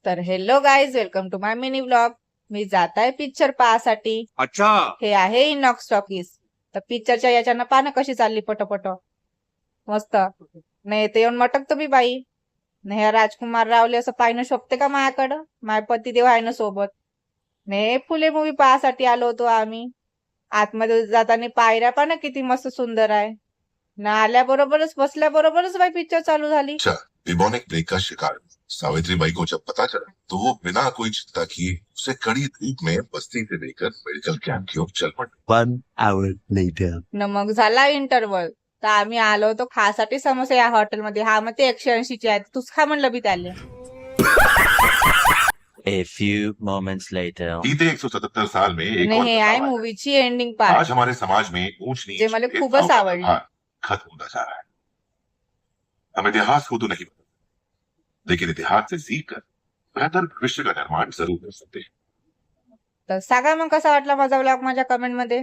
तर hello guys, welcome to my mini vlog. मी जात आहे पिक्चर पाहासाठी. अच्छा. हे आहे इनॉक्स टॉकीज. तर पिक्चरच्या याच्यानं पाहणं कशी चालली पटपट. मस्त नाही ते येऊन मटक तुम्ही बाई. नाही हे राजकुमार रावले असं पाहिणं शोभते का माझ्याकडं? माय पती देव आहे ना सोबत. नाही फुले मूवी पाहासाठी आलो होतो आम्ही. आतमध्ये जाताना पायऱ्या पण किती मस्त सुंदर आहे ना. आल्याबरोबरच बसल्याबरोबरच बाई पिक्चर चालू झाली. अच्छा, निमोनिक ब्रेक का शिकार सावित्रीबाई को जब पता चला तो वो बिना कोई चिंता किए उसे कड़ी धूप में बस्ती से लेकर मेडिकल कैंप की ओर चल पड़े. 1 hour later. न मग झाला इंटरवल. तर आम्ही आलो होतो खासाठी समोसे या हॉटेलमध्ये. हा मग ते 180 चे आहेत. तूच खा म्हणलं बी त्याले. A few moments later. बीते 177 साल में एक नाही और हे आहे बदलाव आया. मूवीची एंडिंग पार्ट. आज हमारे समाज में ऊंच नीच जे मला खूपच भेदभाव का आवडली. व्यवहार खत्म होता जा रहा है. हम इतिहास को तो नहीं बदल सकते, लेकिन इतिहास से सीख कर बेहतर भविष्य का निर्माण जरूर कर सकते हैं. तर सांगा मग कसा वाटला माझा व्लॉग माझ्या कमेंट मध्ये.